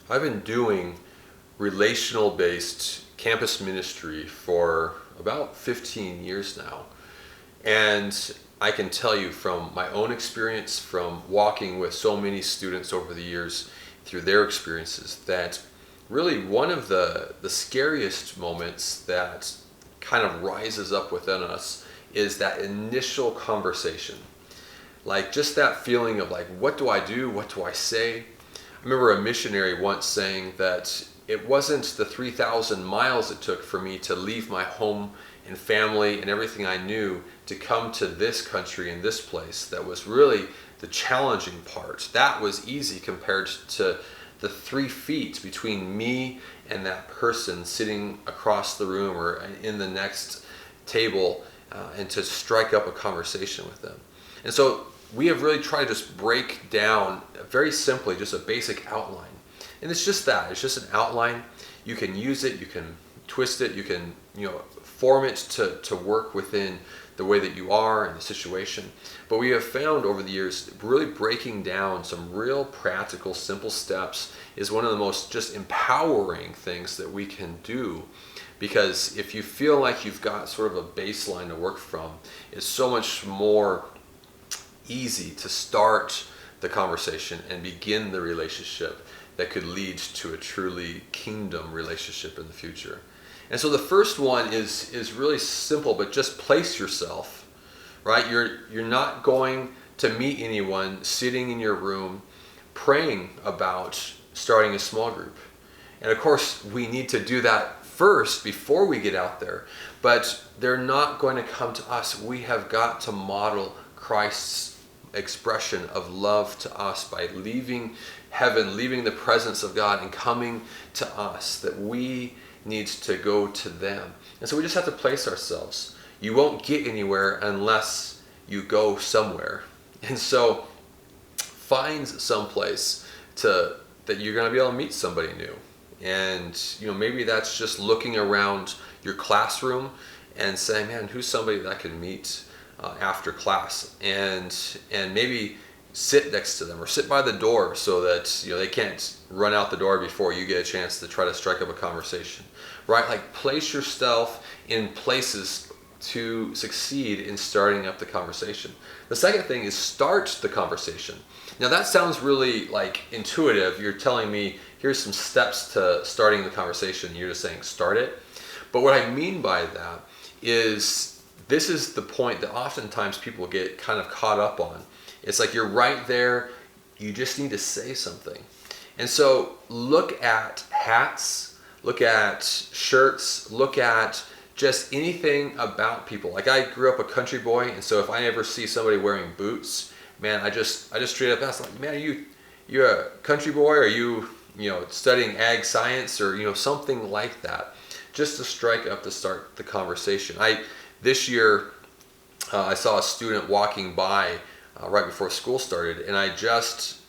I've been doing relational based campus ministry for about 15 years now. And I can tell you from my own experience, from walking with so many students over the years through their experiences, that really one of the scariest moments that kind of rises up within us is that initial conversation. Like just that feeling of like, what do I do? What do I say? I remember a missionary once saying that it wasn't the 3,000 miles it took for me to leave my home and family and everything I knew to come to this country and this place that was really the challenging part. That was easy compared to the 3 feet between me and that person sitting across the room or in the next table, and to strike up a conversation with them. And so we have really tried to just break down very simply just a basic outline. And it's just that, it's just an outline. You can use it, you can twist it, you can form it to work within the way that you are and the situation. But we have found over the years, really breaking down some real practical, simple steps is one of the most just empowering things that we can do. Because if you feel like you've got sort of a baseline to work from, it's so much more easy to start the conversation and begin the relationship that could lead to a truly kingdom relationship in the future. And so the first one is really simple, but just place yourself, right? You're not going to meet anyone sitting in your room praying about starting a small group. And of course, we need to do that first before we get out there, but they're not going to come to us. We have got to model Christ's expression of love to us by leaving heaven, leaving the presence of God and coming to us, that we need to go to them. And so we just have to place ourselves. You won't get anywhere unless you go somewhere. And so find some place that you're going to be able to meet somebody new. And maybe that's just looking around your classroom and saying, man, who's somebody that I can meet after class, and maybe sit next to them or sit by the door so that they can't run out the door before you get a chance to try to strike up a conversation, right? Like place yourself in places to succeed in starting up the conversation. The second thing is start the conversation. Now that sounds really like intuitive. You're telling me here's some steps to starting the conversation. You're just saying start it. But what I mean by that is this is the point that oftentimes people get kind of caught up on. It's like you're right there, you just need to say something. And so look at hats, look at shirts, look at just anything about people. Like I grew up a country boy, and so if I ever see somebody wearing boots, man, I just straight up ask, like, man, are you a country boy? Or are you studying ag science or something like that? Just to strike up to start the conversation. This year, I saw a student walking by right before school started, and I just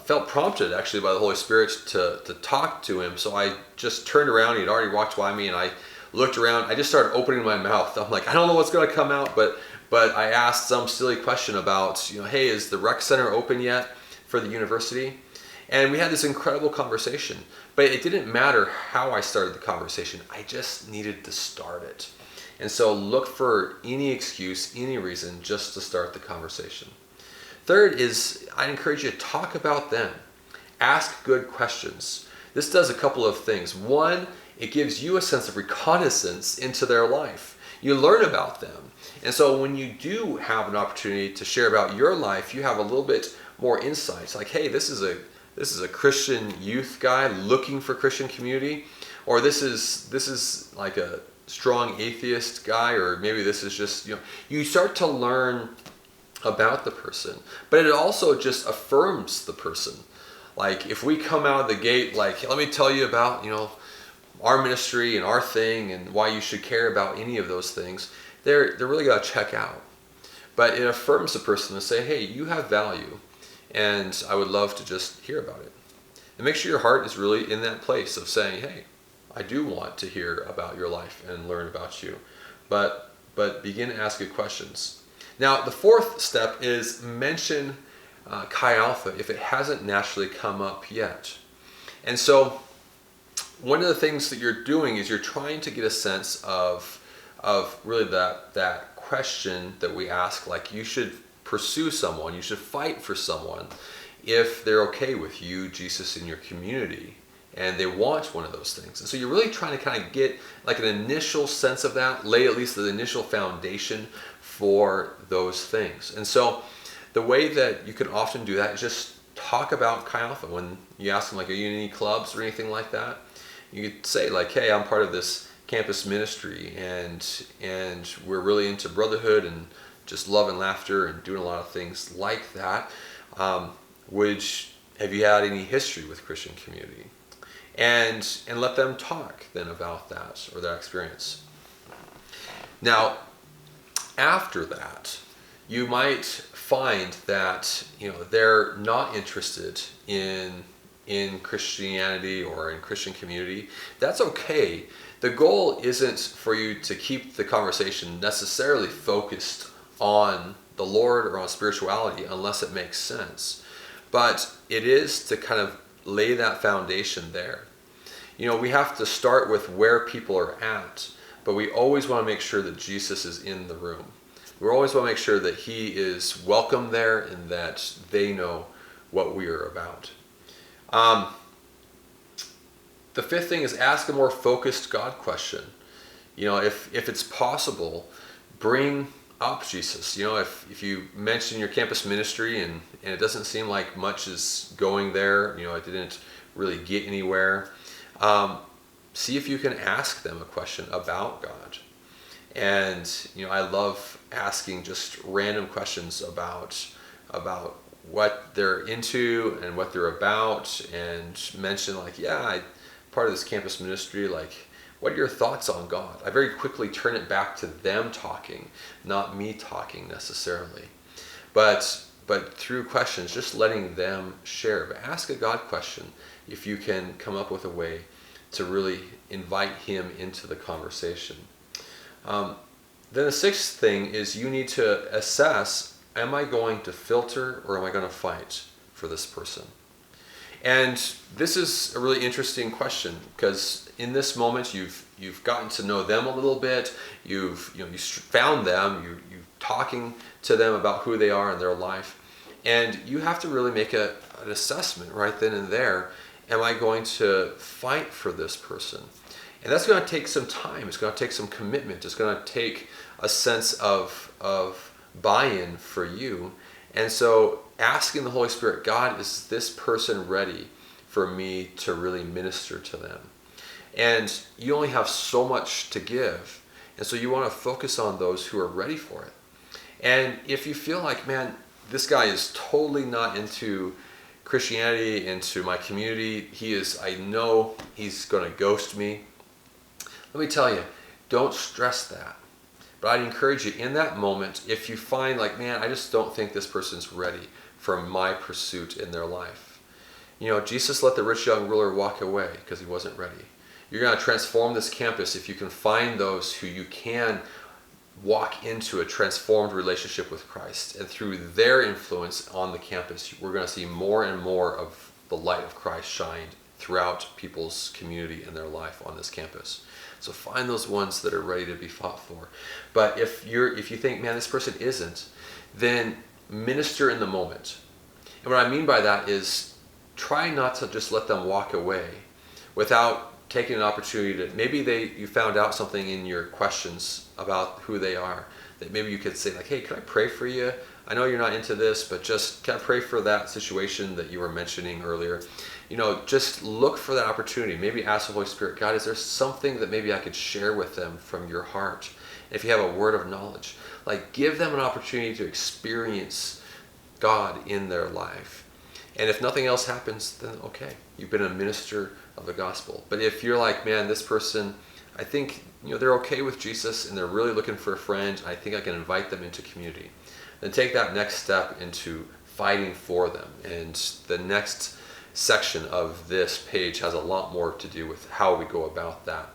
felt prompted actually by the Holy Spirit to talk to him. So I just turned around. He'd already walked by me, and I looked around. I just started opening my mouth. I'm like, I don't know what's going to come out, but I asked some silly question about, hey, is the rec center open yet for the university? And we had this incredible conversation. But it didn't matter how I started the conversation. I just needed to start it. And so look for any excuse, any reason just to start the conversation. Third is I encourage you to talk about them. Ask good questions. This does a couple of things. One, it gives you a sense of reconnaissance into their life. You learn about them. And so when you do have an opportunity to share about your life, you have a little bit more insights. Like, hey, this is a Christian youth guy looking for Christian community, or this is like a strong atheist guy, or maybe this is just, you start to learn about the person, but it also just affirms the person. Like if we come out of the gate, like, let me tell you about, our ministry and our thing and why you should care about any of those things, they're really gonna check out. But it affirms the person to say, hey, you have value, and I would love to just hear about it. And make sure your heart is really in that place of saying, hey, I do want to hear about your life and learn about you. But begin to ask good questions. Now, the fourth step is mention Chi Alpha if it hasn't naturally come up yet. And so one of the things that you're doing is you're trying to get a sense of really that question that we ask, like you should pursue someone, you should fight for someone if they're okay with you, Jesus, in your community, and they want one of those things. And so you're really trying to kind of get like an initial sense of that, lay at least the initial foundation for those things. And so the way that you can often do that is just talk about Chi Alpha. When you ask them, like, are you in any clubs or anything like that? You could say, like, hey, I'm part of this campus ministry, and we're really into brotherhood and just love and laughter and doing a lot of things like that. Have you had any history with Christian community? And let them talk then about that or that experience. Now, after that, you might find that they're not interested in Christianity or in Christian community. That's okay. The goal isn't for you to keep the conversation necessarily focused on the Lord or on spirituality unless it makes sense. But it is to kind of lay that foundation there. We have to start with where people are at, but we always want to make sure that Jesus is in the room. We always want to make sure that he is welcome there and that they know what we are about. The fifth thing is ask a more focused God question. If it's possible, bring up Jesus. If you mention your campus ministry and it doesn't seem like much is going there, it didn't really get anywhere, see if you can ask them a question about God. And I love asking just random questions about what they're into and what they're about, and mention like, I'm part of this campus ministry, like, what are your thoughts on God? I very quickly turn it back to them talking, not me talking necessarily. But through questions, just letting them share. But ask a God question if you can come up with a way to really invite him into the conversation. Then the sixth thing is you need to assess, am I going to filter or am I going to fight for this person? And this is a really interesting question, because in this moment you've gotten to know them a little bit, you found them, you're talking to them about who they are in their life, and you have to really make an assessment right then and there. Am I going to fight for this person? And that's going to take some time. It's going to take some commitment. It's going to take a sense of buy-in for you. And so asking the Holy Spirit, God, is this person ready for me to really minister to them? And you only have so much to give. And so you want to focus on those who are ready for it. And if you feel like, man, this guy is totally not into Christianity, into my community, I know he's going to ghost me. Let me tell you, don't stress that. But I'd encourage you in that moment, if you find like, man, I just don't think this person's ready for my pursuit in their life. Jesus let the rich young ruler walk away because he wasn't ready. You're going to transform this campus if you can find those who you can walk into a transformed relationship with Christ. And through their influence on the campus, we're going to see more and more of the light of Christ shine throughout people's community and their life on this campus. So find those ones that are ready to be fought for. But if you think, man, this person isn't, then minister in the moment. And what I mean by that is try not to just let them walk away without taking an opportunity to, maybe you found out something in your questions about who they are, that maybe you could say like, hey, can I pray for you? I know you're not into this, but just can I pray for that situation that you were mentioning earlier? Just look for that opportunity. Maybe ask the Holy Spirit, God, is there something that maybe I could share with them from your heart? If you have a word of knowledge, like give them an opportunity to experience God in their life. And if nothing else happens, then okay, you've been a minister of the gospel. But if you're like, man, this person, I think they're okay with Jesus and they're really looking for a friend, I think I can invite them into community, then take that next step into fighting for them. And the next section of this page has a lot more to do with how we go about that.